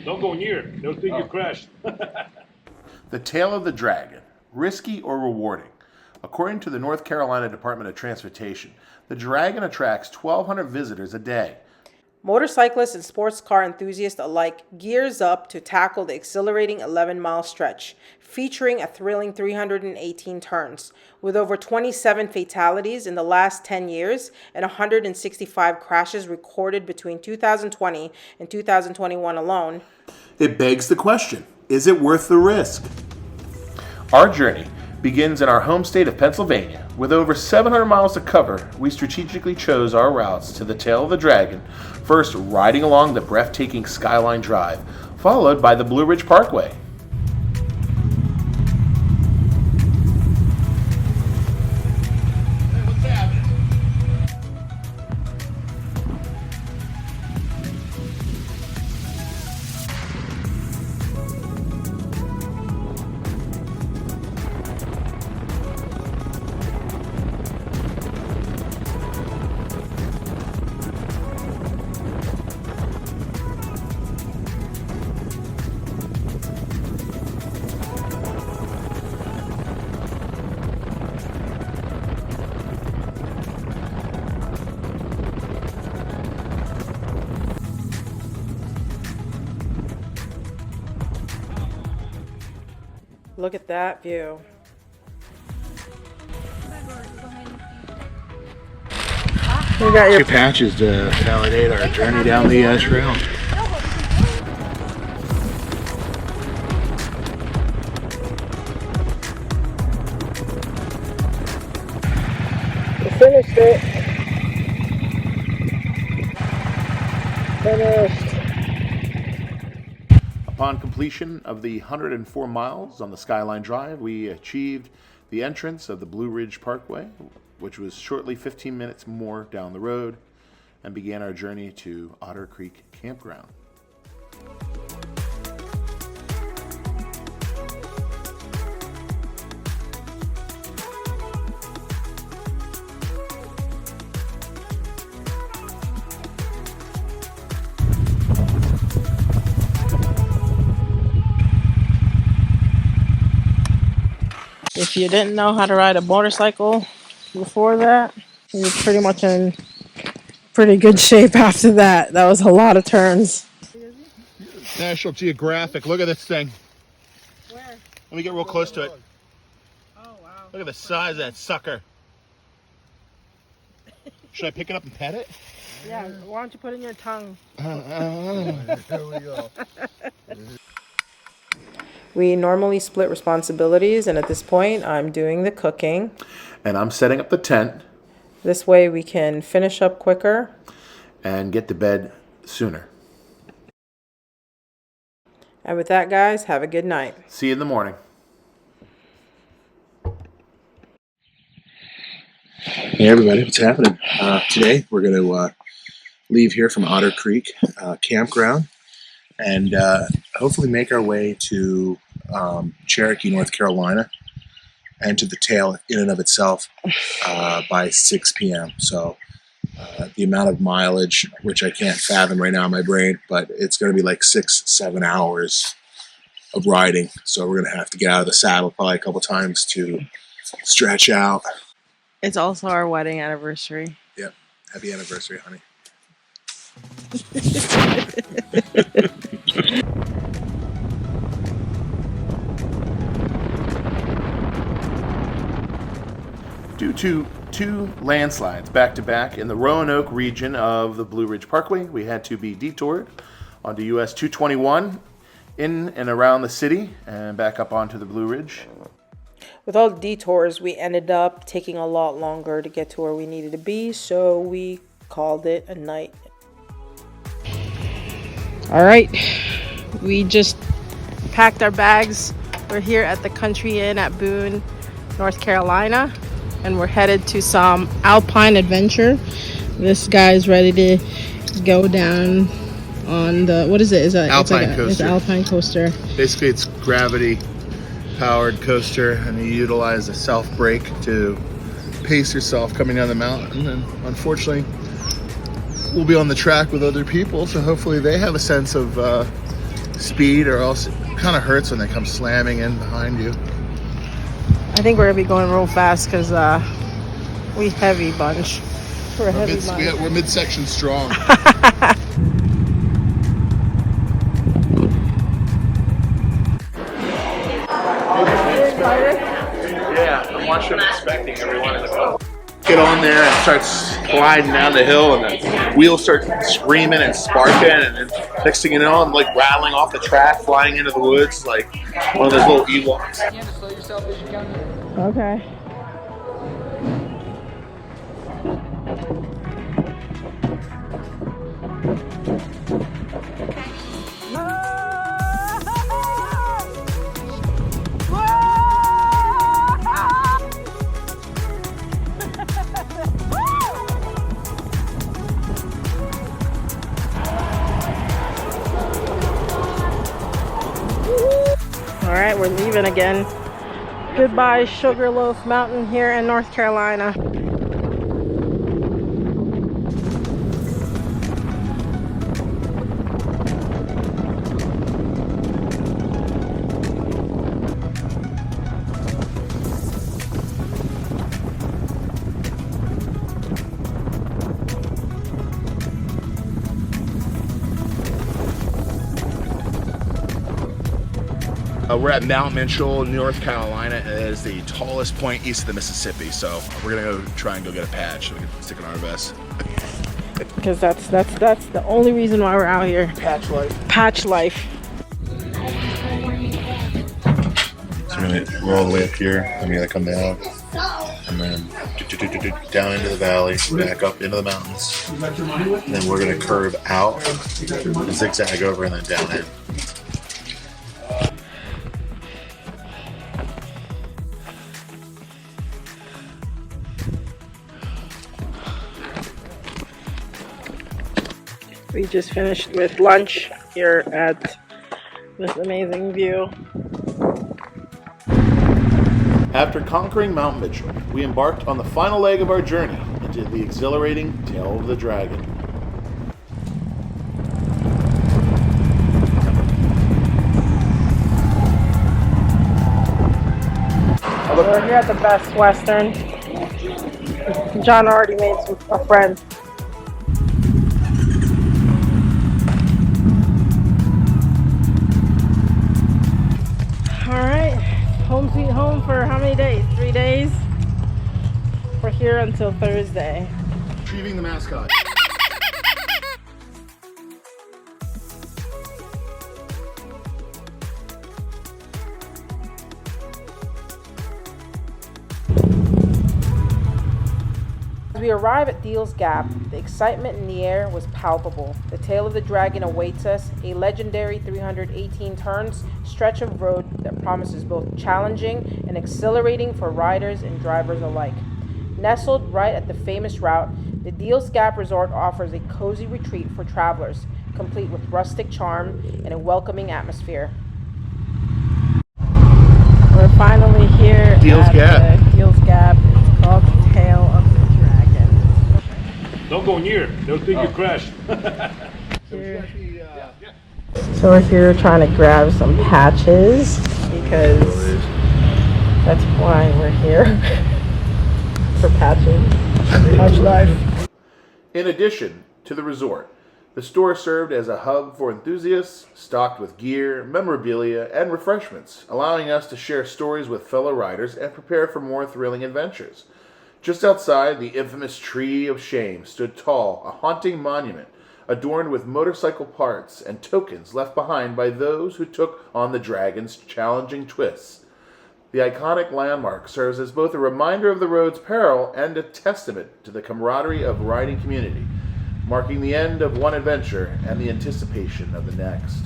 Don't go near it. They'll think you crashed. The Tail of the Dragon, risky or rewarding? According to the North Carolina Department of Transportation, the Dragon attracts 1,200 visitors a day. Motorcyclists and sports car enthusiasts alike gears up to tackle the exhilarating 11-mile stretch, featuring a thrilling 318 turns, with over 27 fatalities in the last 10 years and 165 crashes recorded between 2020 and 2021 alone. It begs the question, is it worth the risk? Our journey begins in our home state of Pennsylvania. With over 700 miles to cover, we strategically chose our routes to the Tail of the Dragon, first riding along the breathtaking Skyline Drive, followed by the Blue Ridge Parkway. Look at that view. We got your Two patches to validate our journey down the trail. We finished it. Finished. Upon completion of the 104 miles on the Skyline Drive, we achieved the entrance of the Blue Ridge Parkway, which was shortly 15 minutes more down the road, and began our journey to Otter Creek Campground. If you didn't know how to ride a motorcycle before that, you're pretty much in pretty good shape after that. That was a lot of turns. National Geographic, look at this thing. Where? Let me get real close to it. Oh, wow. Look at the size of that sucker. Should I pick it up and pet it? Yeah, why don't you put it in your tongue? Here we go. We normally split responsibilities, and at this point, I'm doing the cooking. And I'm setting up the tent. This way we can finish up quicker. And get to bed sooner. And with that, guys, have a good night. See you in the morning. Hey everybody, what's happening? Today we're going to leave here from Otter Creek Campground and hopefully make our way to Cherokee, North Carolina, and to the Tail in and of itself by 6 p.m. So the amount of mileage, which I can't fathom right now in my brain, but it's going to be like 6-7 hours of riding. So we're going to have to get out of the saddle probably a couple times to stretch out. It's also our wedding anniversary. Yep. Happy anniversary, honey. Due to two landslides back-to-back in the Roanoke region of the Blue Ridge Parkway, we had to be detoured onto US 221 in and around the city and back up onto the Blue Ridge. With all the detours, we ended up taking a lot longer to get to where we needed to be, so we called it a night. All right, we just packed our bags. We're here at the Country Inn at Boone, North Carolina, and we're headed to some alpine adventure. This guy's ready to go down on the, what is it? Is that Alpine coaster. It's an alpine coaster. Basically, it's gravity-powered coaster, and you utilize a self-brake to pace yourself coming down the mountain. And unfortunately, we'll be on the track with other people, so hopefully they have a sense of speed, or else it kind of hurts when they come slamming in behind you. I think we're gonna be going real fast because we heavy bunch. We're midsection strong. Yeah, I'm watching them inspecting everyone in the boat. Get on there and start sliding down the hill, and the wheels start screaming and sparking, and then next thing you know, I'm like rattling off the track, flying into the woods like one of those little Ewoks. Okay. All right, we're leaving again. Goodbye, Sugarloaf Mountain here in North Carolina. We're at Mount Mitchell, North Carolina. It is the tallest point east of the Mississippi, so we're gonna go try and go get a patch so we can stick it on our vest. Because that's the only reason why we're out here. Patch life. Patch life. So we're all the way up here, and we gotta come down, and then down into the valley, back up into the mountains, and then we're gonna curve out and zigzag over, and then down in. We just finished with lunch here at this amazing view. After conquering Mount Mitchell, we embarked on the final leg of our journey into the exhilarating Tail of the Dragon. We're here at the Best Western. John already made a friend. Alright, home sweet home for how many days? 3 days? We're here until Thursday. Retrieving the mascot. As we arrive at Deal's Gap, the excitement in the air was palpable. The Tail of the Dragon awaits us, a legendary 318 turns stretch of road that promises both challenging and exhilarating for riders and drivers alike. Nestled right at the famous route, the Deal's Gap Resort offers a cozy retreat for travelers, complete with rustic charm and a welcoming atmosphere. We're finally here Deal's at Gap. Deal's Gap. It's called the Tail of the Dragon. Don't go near. They'll think you crashed. So we're here trying to grab some patches because that's why we're here. For patches. Patch life. In addition to the resort, the store served as a hub for enthusiasts, stocked with gear, memorabilia, and refreshments, allowing us to share stories with fellow riders and prepare for more thrilling adventures. Just outside, the infamous Tree of Shame stood tall, a haunting monument, adorned with motorcycle parts and tokens left behind by those who took on the dragon's challenging twists. The iconic landmark serves as both a reminder of the road's peril and a testament to the camaraderie of riding community, marking the end of one adventure and the anticipation of the next.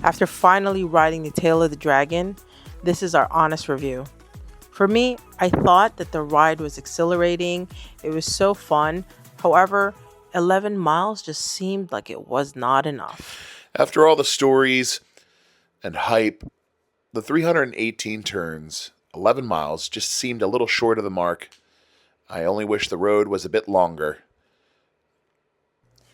After finally riding the tail of the dragon, this is our honest review. For me, I thought that the ride was exhilarating. It was so fun. However, 11 miles just seemed like it was not enough. After all the stories and hype, the 318 turns, 11 miles, just seemed a little short of the mark. I only wish the road was a bit longer.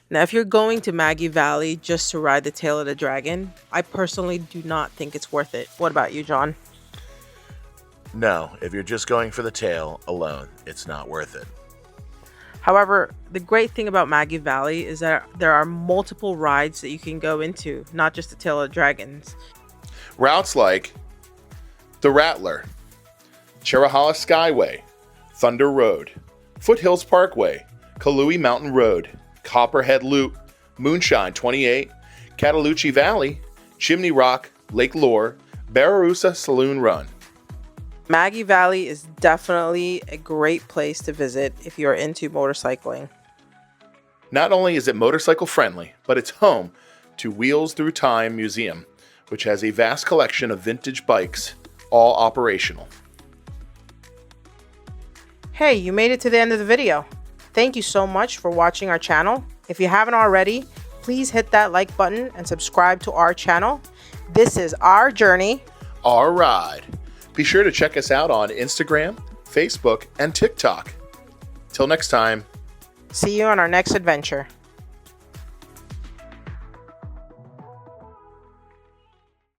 Now, if you're going to Maggie Valley just to ride the tail of the dragon, I personally do not think it's worth it. What about you, John? No, if you're just going for the tail alone, it's not worth it. However, the great thing about Maggie Valley is that there are multiple rides that you can go into, not just the tail of the dragons. Routes like the Rattler, Cherahala Skyway, Thunder Road, Foothills Parkway, Kalui Mountain Road, Copperhead Loop, Moonshine 28, Cataloochee Valley, Chimney Rock, Lake Lure, Barrarusa Saloon Run. Maggie Valley is definitely a great place to visit if you're into motorcycling. Not only is it motorcycle friendly, but it's home to Wheels Through Time Museum, which has a vast collection of vintage bikes, all operational. Hey, you made it to the end of the video. Thank you so much for watching our channel. If you haven't already, please hit that like button and subscribe to our channel. This is our journey, Our ride. Be sure to check us out on Instagram, Facebook, and TikTok. Till next time. see you on our next adventure.